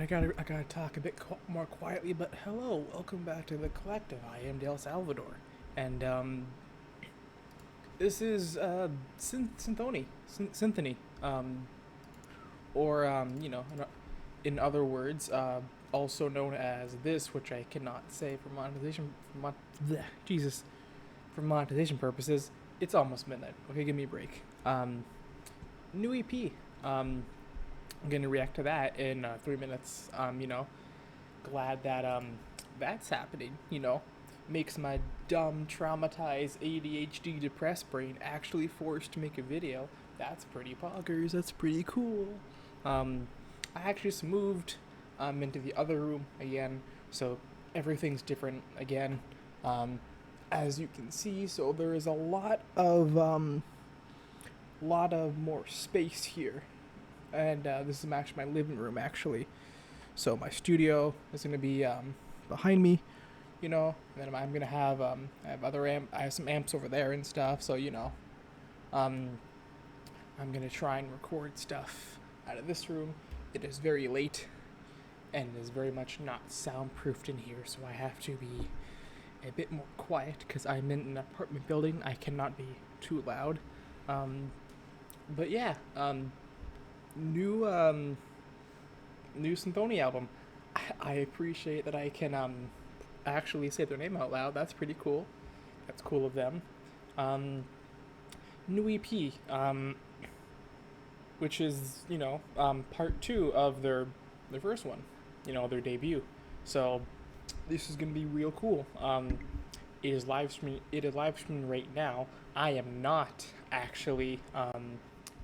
Alright, I gotta talk a bit more quietly, but hello, welcome back to the collective. I am Salvador, and this is Cynthoni, or in other words, also known as this, which I cannot say for monetization. Jesus, for monetization purposes, it's almost midnight. Okay, give me a break. New EP. I'm gonna react to that in 3 minutes. Glad that that's happening. Makes my dumb, traumatized, ADHD, depressed brain actually forced to make a video. That's pretty poggers. That's pretty cool. I actually just moved into the other room again, so everything's different again. As you can see, so there is a lot of more space here. And this is actually my living room, actually. So my studio is going to be behind me, and then I'm going to have I have some amps over there and stuff. So I'm going to try and record stuff out of this room. It is very late, and it is very much not soundproofed in here, so I have to be a bit more quiet because I'm in an apartment building. I cannot be too loud. But yeah. New Cynthoni album. I appreciate that I can actually say their name out loud. That's pretty cool. That's cool of them. New EP, which is part 2 of their first one, their debut. So this is gonna be real cool. It is live streaming right now. I am not actually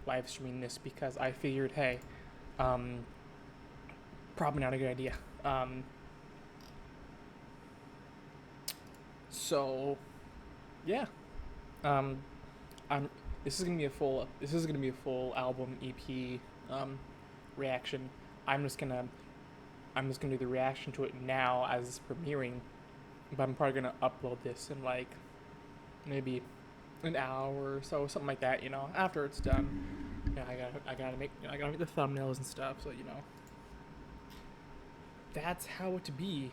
live streaming this because I figured, hey, probably not a good idea. So yeah, this is gonna be a full album EP reaction. I'm just gonna do the reaction to it now as it's premiering, but I'm probably gonna upload this in like maybe an hour or so, something like that. After it's done, I gotta make the thumbnails and stuff. So that's how it to be.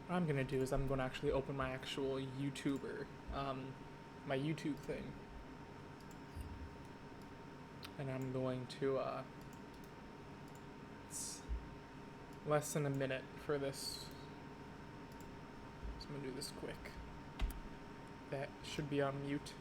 What I'm gonna do is I'm gonna actually open my actual YouTuber, my YouTube thing, and I'm going to it's less than a minute for this. So I'm gonna do this quick. That should be on mute.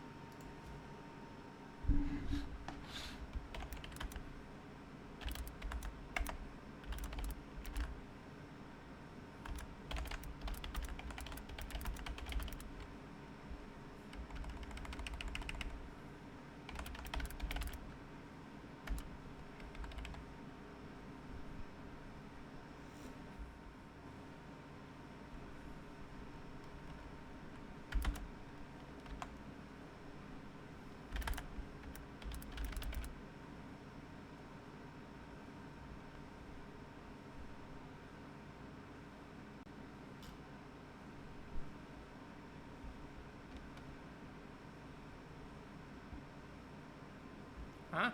Huh?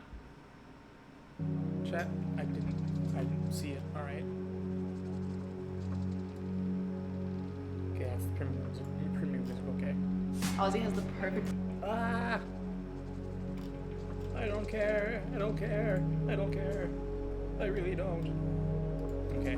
Chat? I didn't see it. Alright. Okay, that's the premium music, okay. Ozzy has the perfect. Ah! I don't care. I don't care. I don't care. I really don't. Okay.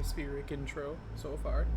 atmospheric intro so far.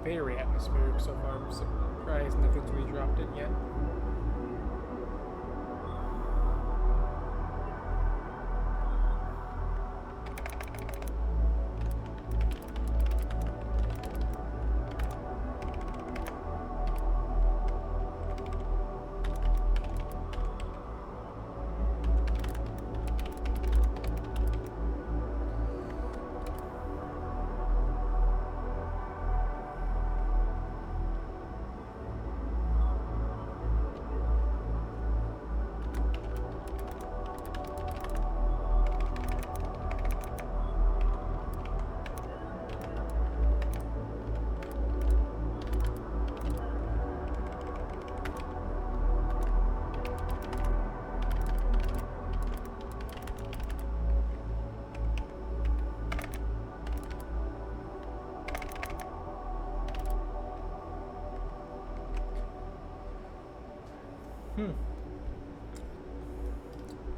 Very atmospheric so far. I'm surprised nothing's really dropped in yet.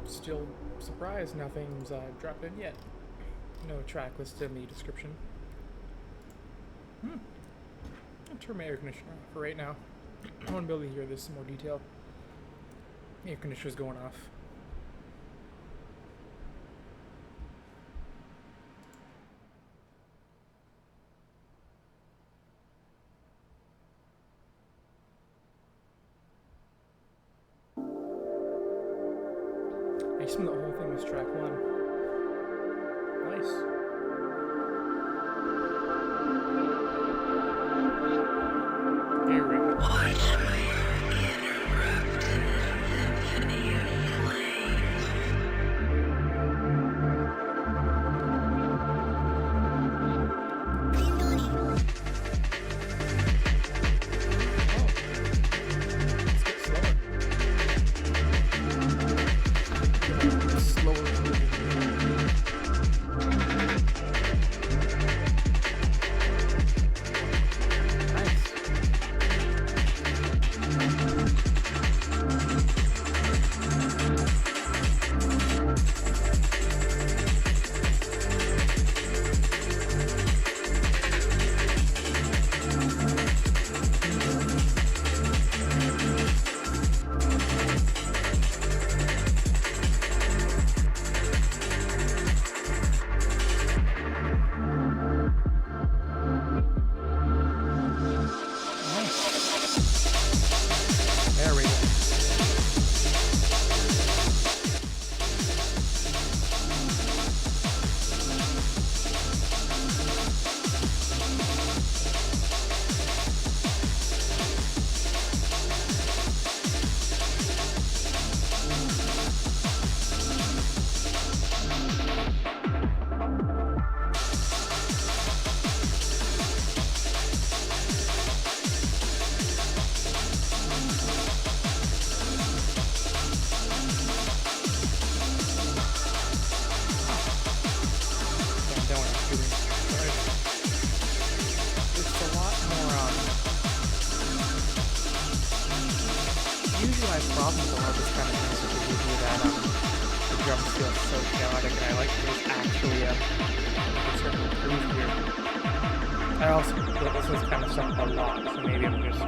Still surprised nothing's dropped in yet. No track listed in the description. I'll turn my air conditioner off for right now. I want to be able to hear this in more detail. The air conditioner's going off. I assume the whole thing was track 1. Nice. Here we go. Watch me interrupt the symphony of flame. my problem with all this kind of music is usually that the drums feel so chaotic, and I like there's actually a certain groove here. I I also this is kind of stuff a lot, so maybe I'm just,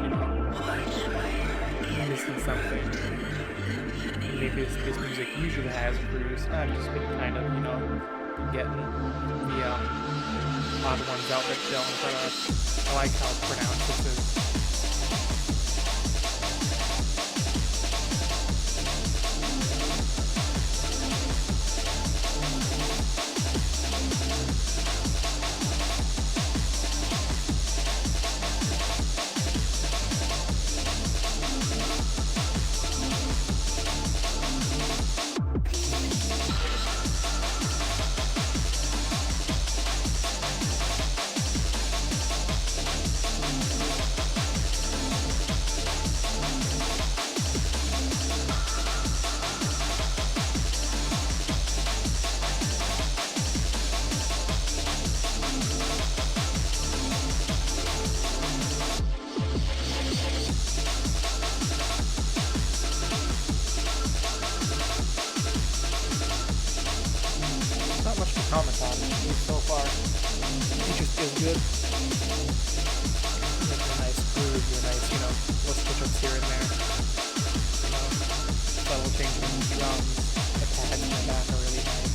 missing something. Maybe this music usually has grooves. I've just been kind of, getting the odd ones out that don't, but I like how pronounced this is. Not much to comment on, at least so far. It just feels good. Like a nice groove, a nice, little switch-ups here and there. Subtle changes in the drums, the pads in the back are really nice.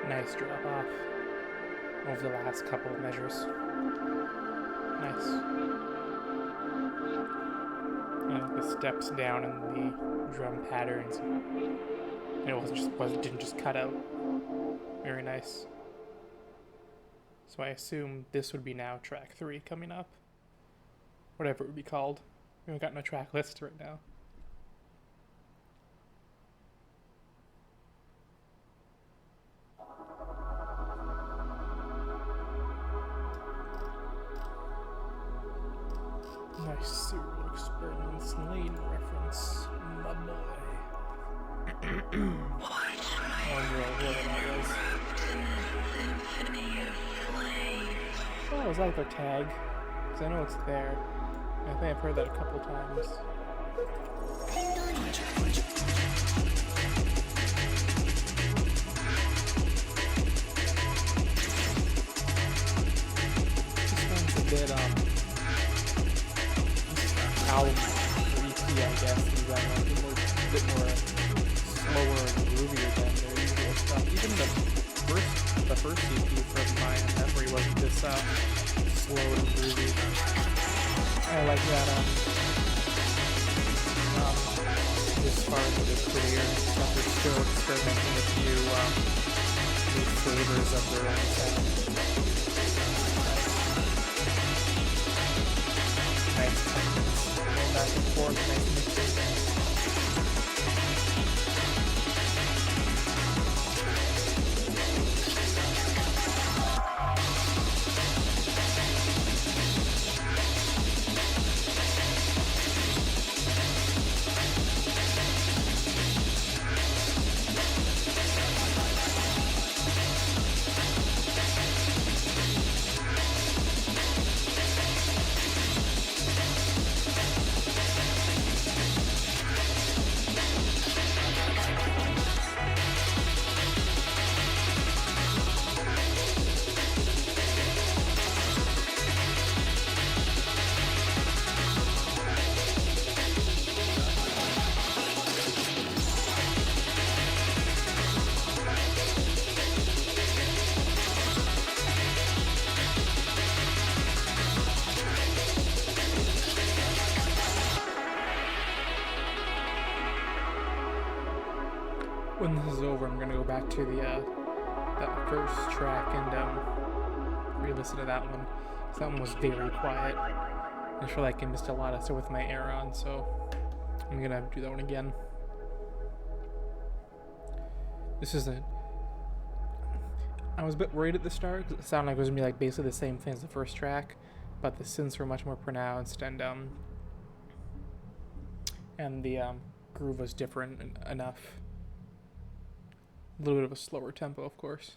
Nice drop off over the last couple of measures. Nice. And the steps down in the drum patterns. And it didn't just cut out. Very nice. So I assume this would be now track 3 coming up. Whatever it would be called. We haven't got no track list right now. Nice serial experiments lane reference, my boy. I wonder what that was. Oh, it was like their tag, because I know it's there. I think I've heard that a couple times. This one's a bit, how creepy, I guess, and a bit more slower and groovier than their usual stuff. Even the first EP from my memory wasn't this slow and groovy. I like that. As far as it is prettier and stuff, they're still experimenting with new flavors of their own sound. Nice techniques. Back and forth, nice mixes. When this is over, I'm gonna go back to the that first track and re-listen to that one. 'Cause that one was very quiet. I feel like I missed a lot of stuff with my air on, so I'm gonna have to do that one again. This isn't. I was a bit worried at the start because it sounded like it was gonna be like basically the same thing as the first track, but the synths were much more pronounced and the groove was different enough. A little bit of a slower tempo, of course.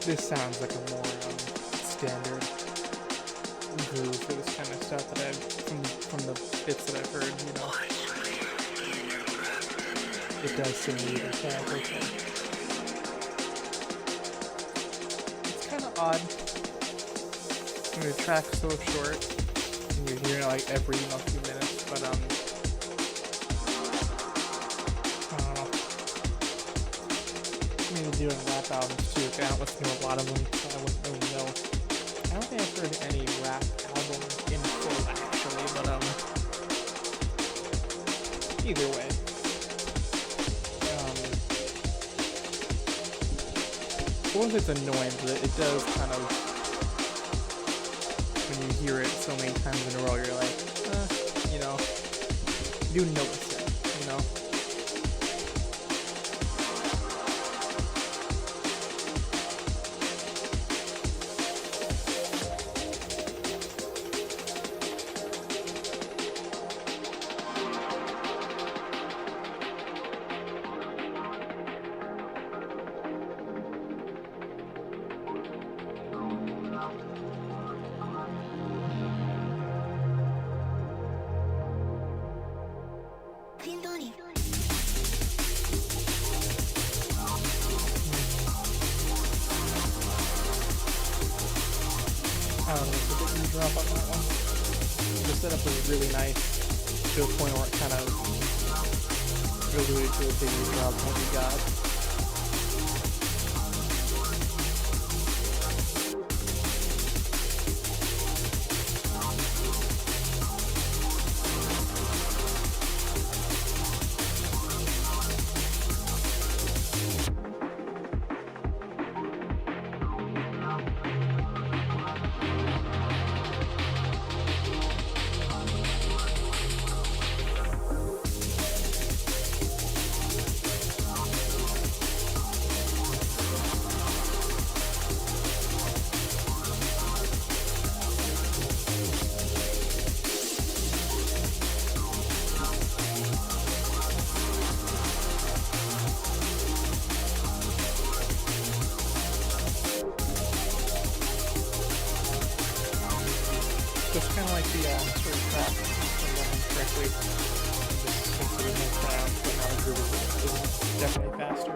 This sounds like a more standard groove for this kind of stuff that I've from the bits that I've heard, you know. It does seem even sound okay. It's kind of odd when the track's so short and you're hearing it like every few minutes, but I don't know. Maybe doing rap albums too. I don't listen to a lot of them, so I wouldn't really know. I don't think I've heard any rap album in full actually, but either way. I won't say it's annoying, but it does kind of, when you hear it so many times in a row, you're like, you know, you do notice it, you know? Cynthoni. I don't know, it's a bit of a drop on that one. The setup was really nice to a point where it kind of alluded to a big drop on what we got. It's kind of like the sort of trap, if I'm remembering correctly. Just considered more pronounced, but now the groove is definitely faster.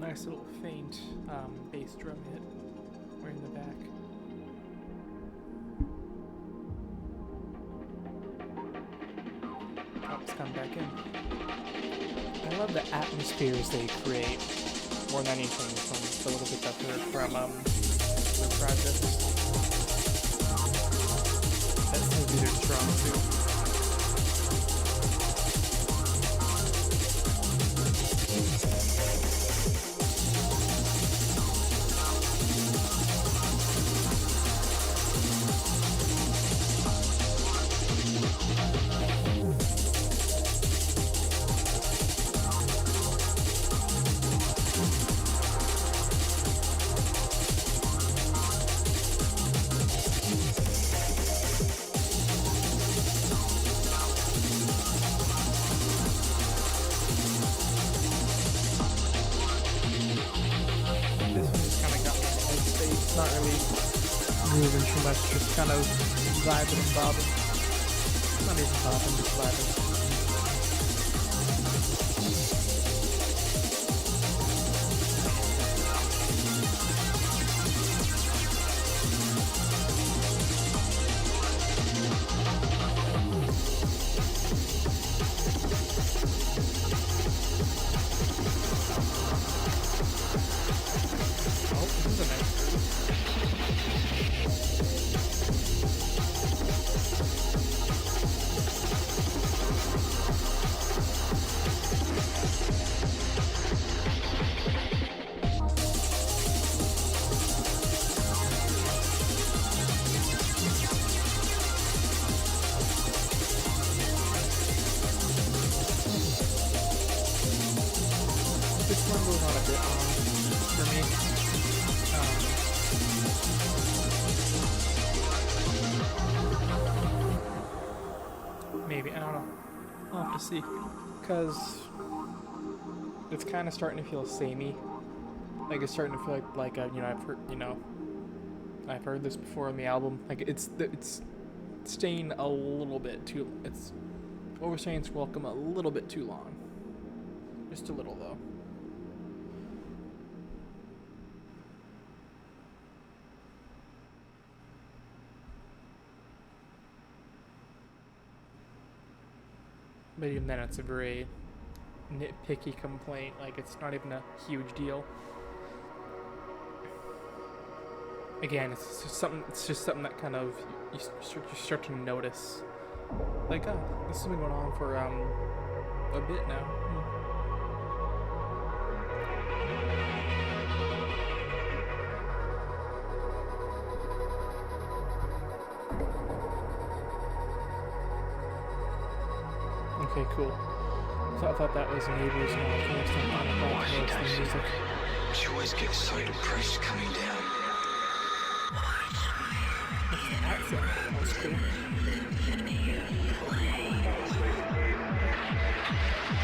Nice little faint bass drum hit right in the back. Oh, it's come back in. I love the atmospheres they create more than anything from the little bit I've heard from the project. That seems to be their strong suit. Not really moving too much, just kind of vibing and bobbing. Not even popping, just vibing. Oh, this is a nice this one goes on a bit long for me. Maybe, I don't know. I'll have to see. Because it's kind of starting to feel samey. Like it's starting to feel like I've heard this before on the album. Like it's staying a little bit too. It's overstaying its welcome a little bit too long. Just a little though. But even then, it's a very nitpicky complaint. Like, it's not even a huge deal. Again, it's just something that kind of you start to notice. Like, oh, this has been going on for a bit now. Okay, cool. So I thought that was neighbors now. Next time on about the music. She always gets so depressed coming down. That was cool.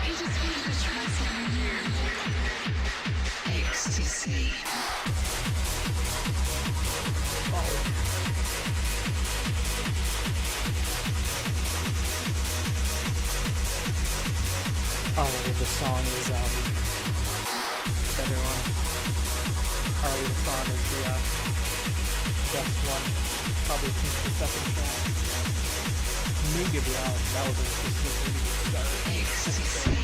He just wanted to try something new. Ekstaasi. Oh, the song is better one. Harley, the song is the best one. Probably since the second track. New give the album. That was just a really good start. Ekstaasi.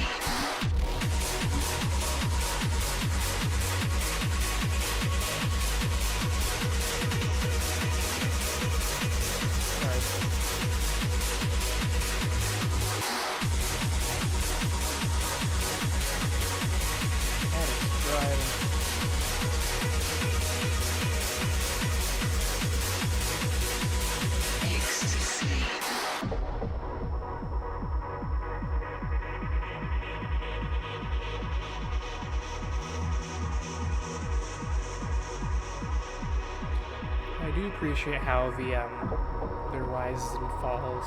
I do appreciate how their rises and falls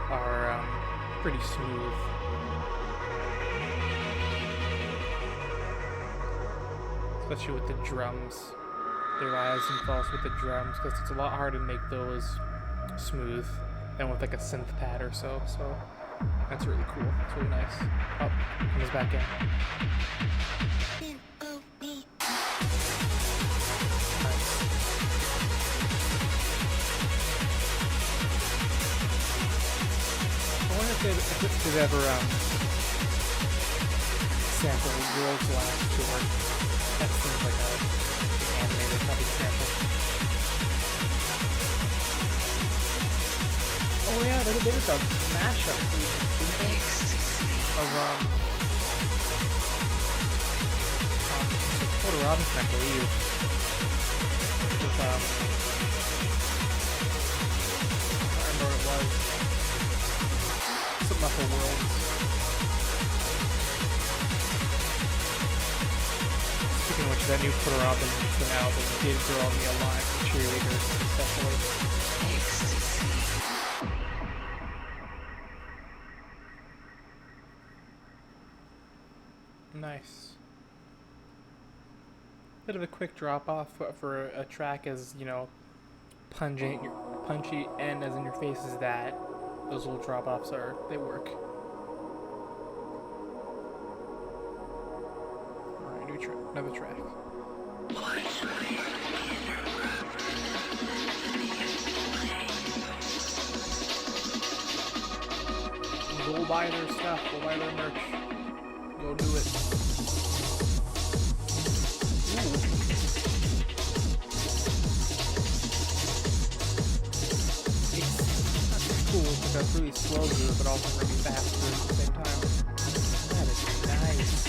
are pretty smooth. Especially with the drums. Their rise and falls with the drums, because it's a lot harder to make those smooth than with like a synth pad or so. So that's really cool. It's really nice. Oh, comes back in. If it's ever sample World's Last Tour, that seems like a animated probably sample. Oh yeah, there was a mashup of Porter Robinson, I believe, with I can't remember what it was. Something about the world. Speaking of which, that new Porter Robinson album did draw me a line for cheerleaders, especially. Nice. Bit of a quick drop off for a track as, punchy and as in your face as that. those little drop offs they work. Alright, another track. Go buy their stuff, go buy their merch. Go do it. Ooh. It's cool because that's really slow to it, but also really fast at the same time. That is nice.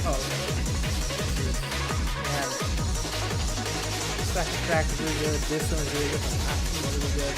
Oh, man. Second track is really good. This one is really good. The last one is really good.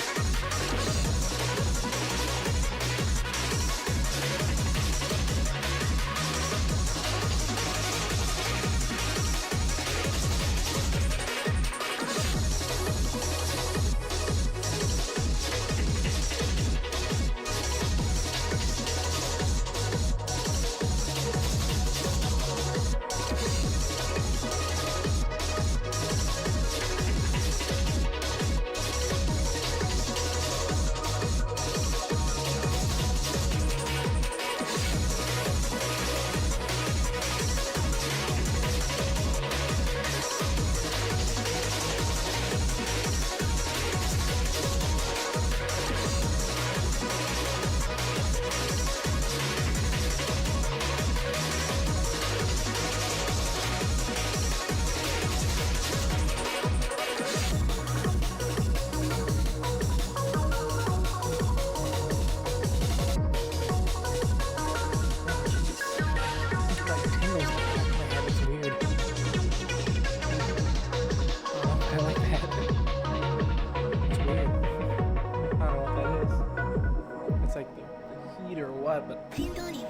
But ピン通り there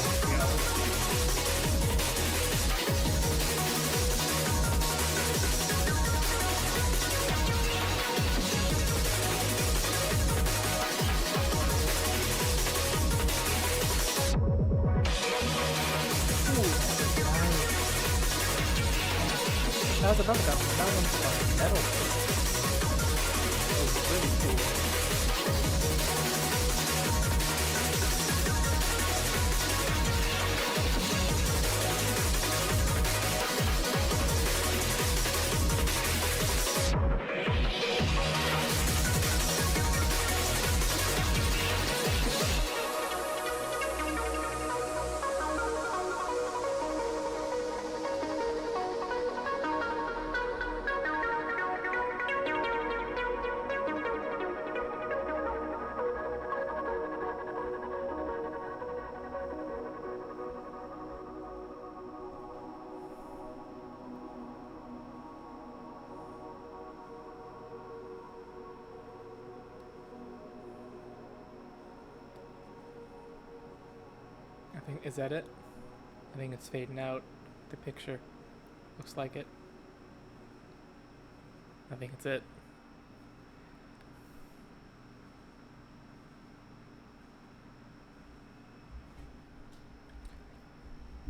we go. That was another one. That one's metal. That was really cool. I think, is that it? I think it's fading out. The picture looks like it. I think it's it.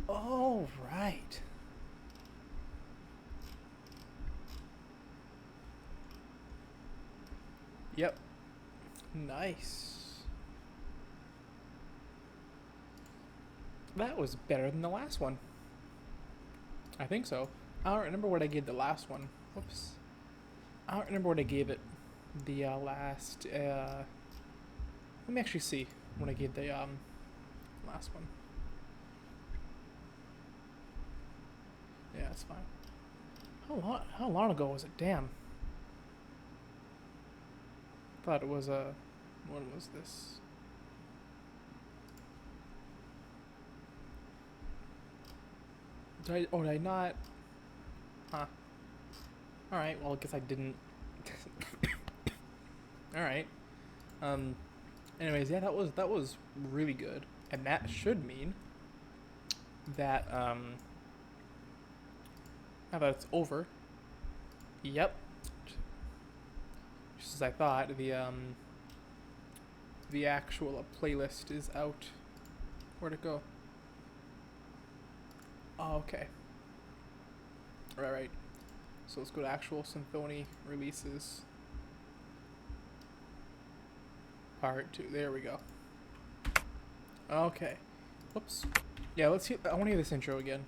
All right. Yep. Nice. That was better than the last one. I think so. I don't remember what I gave the last one. Whoops. I don't remember what I gave it. The last. Let me actually see what I gave the last one. Yeah, that's fine. How long ago was it? Damn. Thought it was a. When was this? Did I not? Huh. Alright, well, I guess I didn't. Alright. Anyways, yeah, that was really good. And that should mean that, now that it's over. Yep. Just as I thought, the actual playlist is out. Where'd it go? Oh, okay. Right. So let's go to actual Cynthoni releases. Part 2. There we go. Okay. Whoops. Yeah, let's hear. I want to hear this intro again.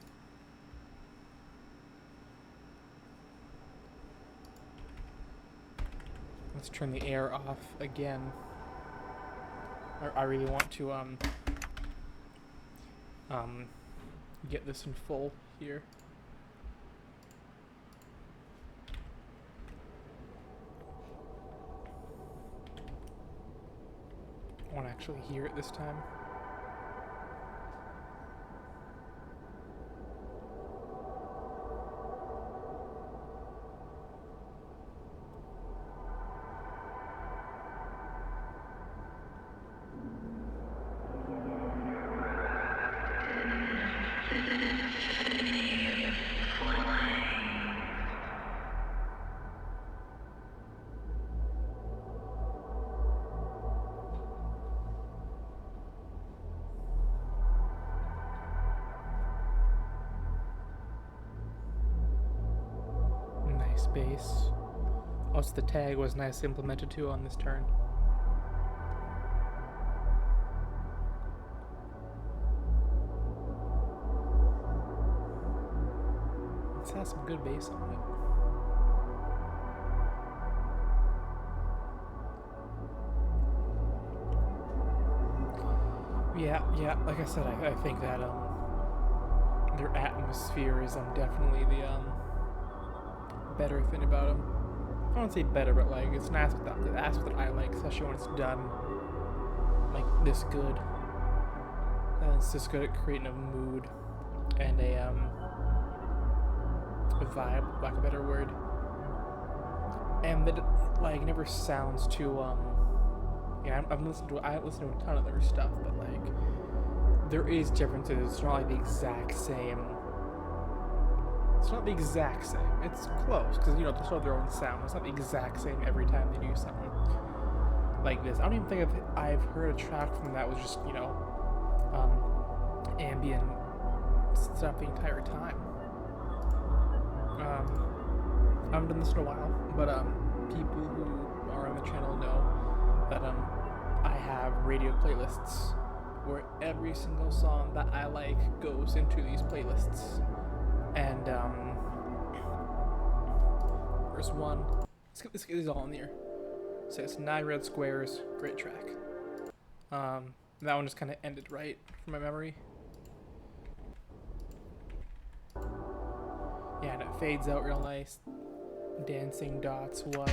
Let's turn the air off again. I really want to get this in full here. I want to actually hear it this time. Nice bass. Also, the tag was nice implemented too on this turn. This has some good bass on it. Yeah. Like I said, I think that their atmosphere is definitely the better thing about them. I don't say better, but like it's an aspect that I like, especially when it's done like this good. And it's just good at creating a mood and a vibe, like a better word. And that it, like never sounds too yeah, I listen to a ton of their stuff, but like there is differences. It's not like the exact same. It's not the exact same. It's close because you know they still have their own sound. It's not the exact same every time they do something like this. I don't even think I've heard a track from that was just ambient stuff the entire time. I haven't done this in a while, but people who are on the channel know that I have radio playlists where every single song that I like goes into these playlists. And there's one. This is all in here. So it's 9 Red Squares. Great track. That one just kind of ended right from my memory. Yeah, and it fades out real nice. Dancing Dots was.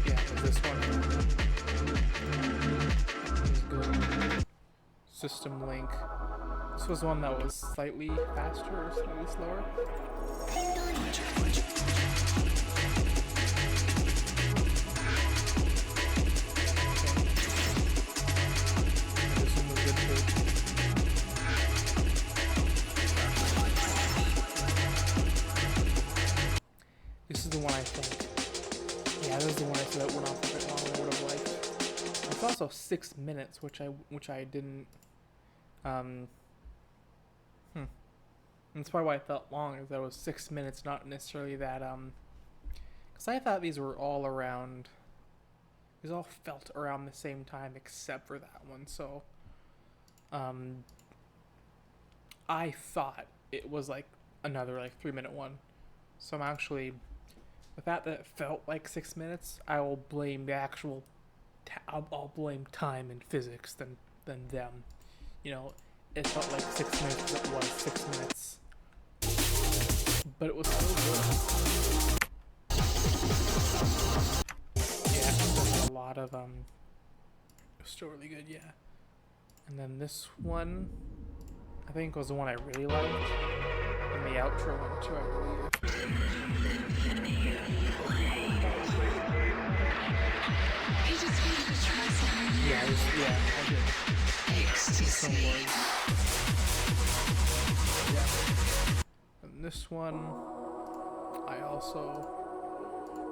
Yeah, it was this one. It was good. System Link. This was one that was slightly faster or slightly slower. This one was good too. This is the one I think. Yeah, this is the one I said that went off a bit longer than I would have liked. It's also 6 minutes, which I didn't. That's probably why I felt long, is that it was 6 minutes, not necessarily that, because I thought these were all around, these all felt around the same time except for that one, so, I thought it was, like, another, like, 3-minute one, so I'm actually, the fact that it felt like 6 minutes, I will blame the actual, I'll blame time and physics than them, you know. It felt like 6 minutes because it was 6 minutes. But it was so good. Yeah, there's a lot of, it was still really good, yeah. And then this one, I think was the one I really liked. And the outro one too, I believe. Yeah, I did. Ekstaasi. Yeah. And this one, I also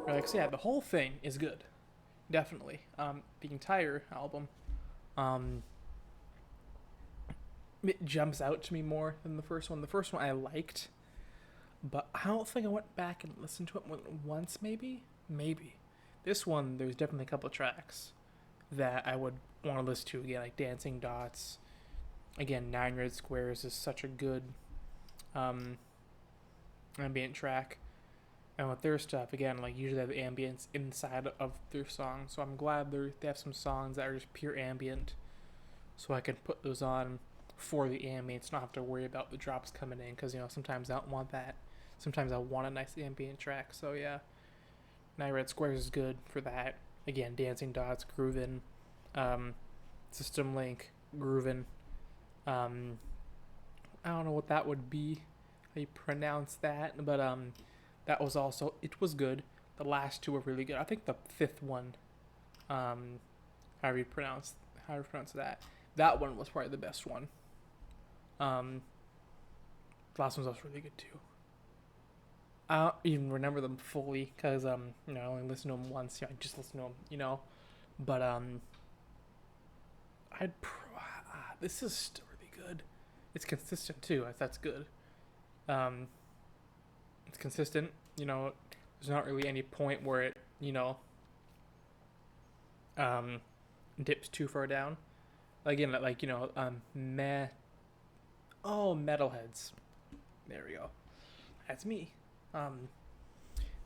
like. So yeah, the whole thing is good, definitely. The entire album, it jumps out to me more than the first one. The first one I liked, but I don't think I went back and listened to it more than once. Maybe. This one, there's definitely a couple of tracks that I would want to listen to again, like Dancing Dots. Again, 9 Red Squares is such a good ambient track. And with their stuff, again, like usually they have the ambience inside of their songs. So I'm glad they have some songs that are just pure ambient. So I can put those on for the ambience, not have to worry about the drops coming in. Because, sometimes I don't want that. Sometimes I want a nice ambient track. So yeah, 9 Red Squares is good for that. Again, Dancing Dots, Groovin', System Link, Groovin'. I don't know what that would be, how you pronounce that, but that was also, it was good. The last two were really good. I think the fifth one, however you pronounce that one was probably the best one. The last one was also really good too. I don't even remember them fully because I only listened to them once. I just listened to them, but this is still really good. It's consistent too. That's good. It's consistent. There's not really any point where it dips too far down. Again, Metalheads. There we go. That's me.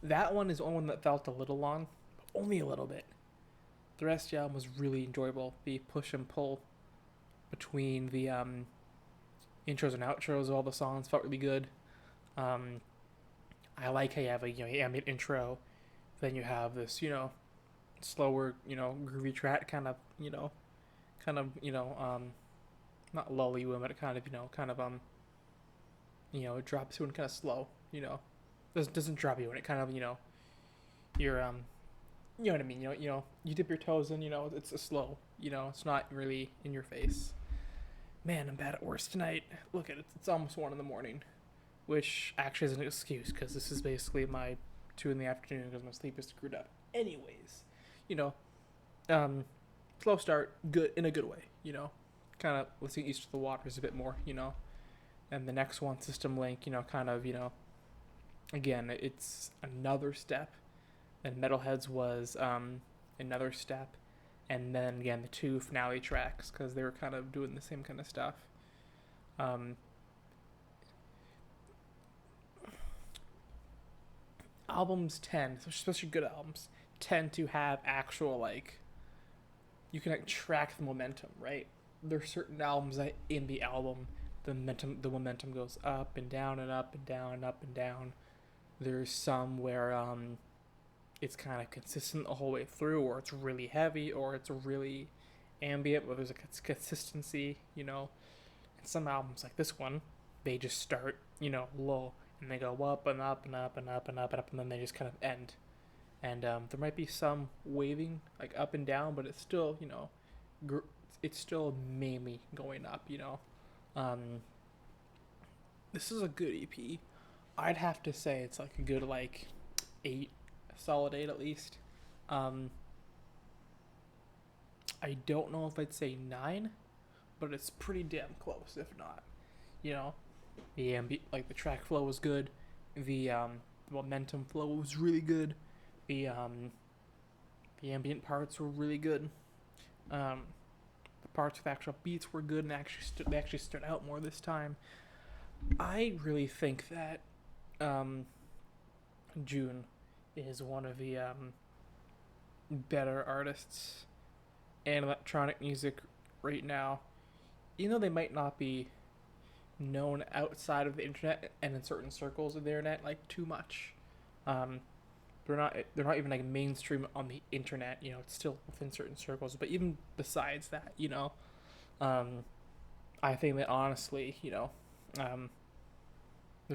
That one is the only one that felt a little long, but only a little bit. The rest of the album was really enjoyable. The push and pull between the intros and outros of all the songs felt really good. I like how you have a ambient intro, then you have this slower groovy track not lully you in, but it it drops you in kind of slow, doesn't drop you in, it kind of you're you know what I mean, you dip your toes in, it's a slow, it's not really in your face. Man, I'm bad at words tonight. Look at it, it's almost 1 a.m, which actually is an excuse because this is basically my 2 p.m. because my sleep is screwed up. Anyways, slow start, good in a good way. Kind of let's get used to the waters a bit more. And the next one, System Link. Again, it's another step. And Metalheads was another step, and then again the 2 finale tracks because they were kind of doing the same kind of stuff. Albums tend, especially good albums, tend to have actual you can track the momentum, right? There's certain albums that in the album the momentum goes up and down and up and down and up and down. There's some where it's kind of consistent the whole way through, or it's really heavy, or it's really ambient, where there's a consistency, And some albums like this one, they just start, low, and they go up and up and up and up and up and up, and then they just kind of end. And there might be some waving, up and down, but it's still, it's still mainly going up, This is a good EP. I'd have to say it's a good 8, solid 8 at least. I don't know if I'd say 9, but it's pretty damn close, if not. The the track flow was good. The momentum flow was really good. The ambient parts were really good. The parts with actual beats were good, and they actually stood out more this time. I really think that June is one of the better artists in electronic music right now. Even though they might not be known outside of the internet and in certain circles of the internet too much. They're not even mainstream on the internet, it's still within certain circles, but even besides that, I think that honestly, they're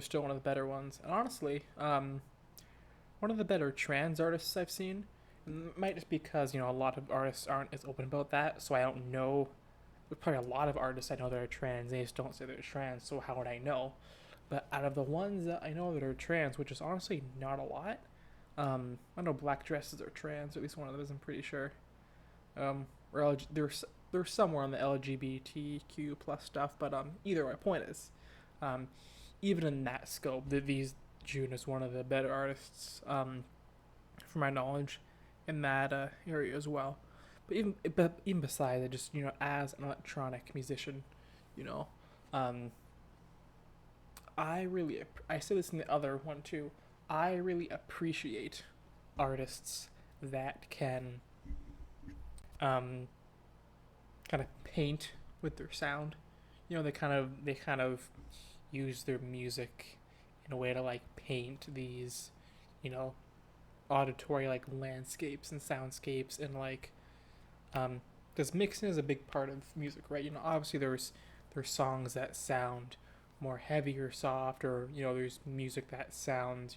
still one of the better ones. And honestly, one of the better trans artists I've seen. It might just because, a lot of artists aren't as open about that, so I don't know. There's probably a lot of artists I know that are trans, they just don't say they're trans, so how would I know? But out of the ones that I know that are trans, which is honestly not a lot, I know Black Dresses are trans, or at least one of them is, I'm pretty sure. they're somewhere on the LGBTQ plus stuff, but either way, point is, um, even in that scope, these June is one of the better artists, from my knowledge, in that area as well. But even besides it, just as an electronic musician, you know, um, I said this in the other one too. I really appreciate artists that can um, kind of paint with their sound. They kind of use their music in a way to like paint these, you know, auditory like landscapes and soundscapes and like because mixing is a big part of music, right? Obviously there's songs that sound more heavy or soft, or there's music that sounds,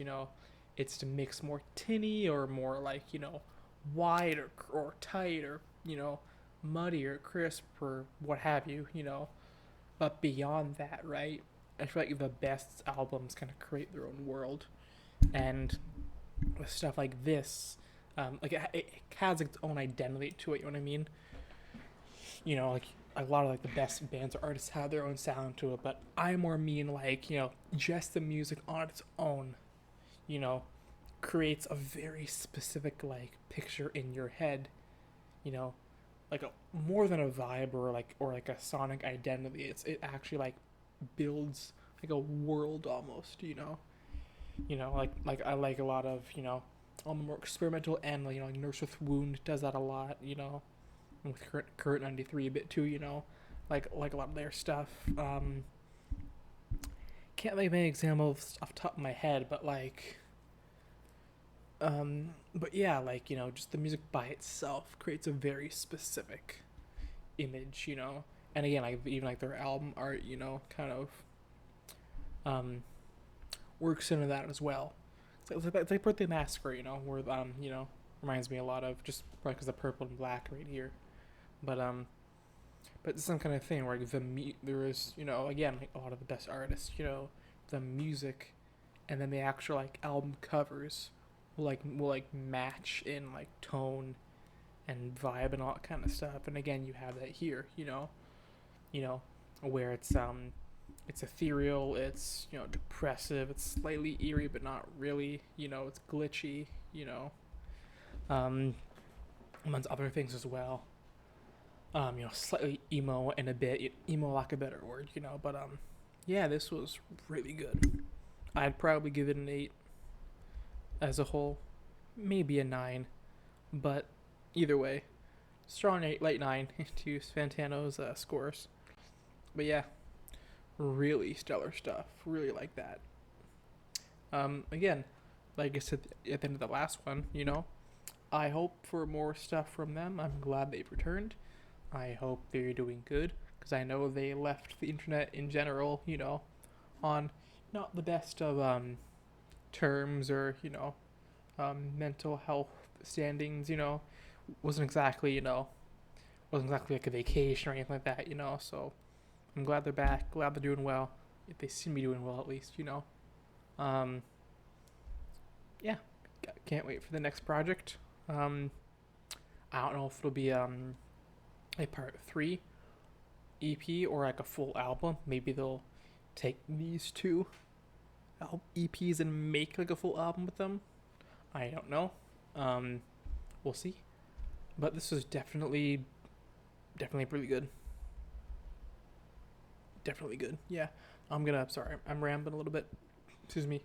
it's to mix more tinny or more like wide or tight or muddy or crisp or what have you, But beyond that, right? I feel like the best albums kind of create their own world, and with stuff like this, like it has its own identity to it. You know what I mean? Like a lot of like the best bands or artists have their own sound to it, but I more mean like just the music on its own, you know, creates a very specific like picture in your head, you know, like more than a vibe or like a sonic identity. It actually like builds like a world almost, like I like a lot of on the more experimental end, like Nurse with Wound does that a lot, and with Current 93 a bit too, like a lot of their stuff. Can't think of any examples off the top of my head, but but yeah, like just the music by itself creates a very specific image, and again, like even like their album art, kind of works into that as well. It's like Birthday Massacre, where reminds me a lot of, just probably because the purple and black right here, but it's some kind of thing where like there is again like a lot of the best artists, the music, and then the actual like album covers will match in like tone and vibe and all that kind of stuff. And again, you have that here, where it's ethereal, it's depressive, it's slightly eerie but not really, it's glitchy, amongst other things as well. Slightly emo and a bit emo, lack of a better word, but yeah, this was really good. I'd probably give it an 8 as a whole, maybe a 9, but either way, strong 8, light 9 to Fantano's scores. But yeah, really stellar stuff. Really like that. Again, like I said at the end of the last one, I hope for more stuff from them. I'm glad they've returned. I hope they're doing good, because I know they left the internet in general, on not the best of terms or mental health standings. Wasn't exactly like a vacation or anything like that. So I'm glad they're back. Glad they're doing well. If they seem to be doing well, at least. Yeah, can't wait for the next project. I don't know if it'll be a part 3 EP or like a full album. Maybe they'll take these two EPs and make like a full album with them. I don't know. We'll see. But this was definitely pretty good. Definitely good. Yeah. Sorry, I'm rambling a little bit. Excuse me.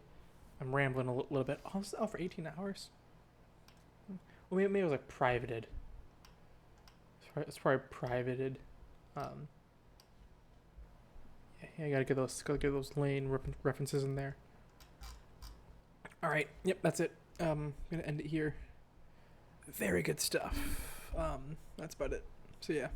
I'm rambling a little bit. Oh, this is out for 18 hours? Well, maybe it was like privated. It's probably privated. Yeah, I gotta get those lane references in there. All right. Yep, that's it. I'm gonna end it here. Very good stuff. That's about it. So yeah.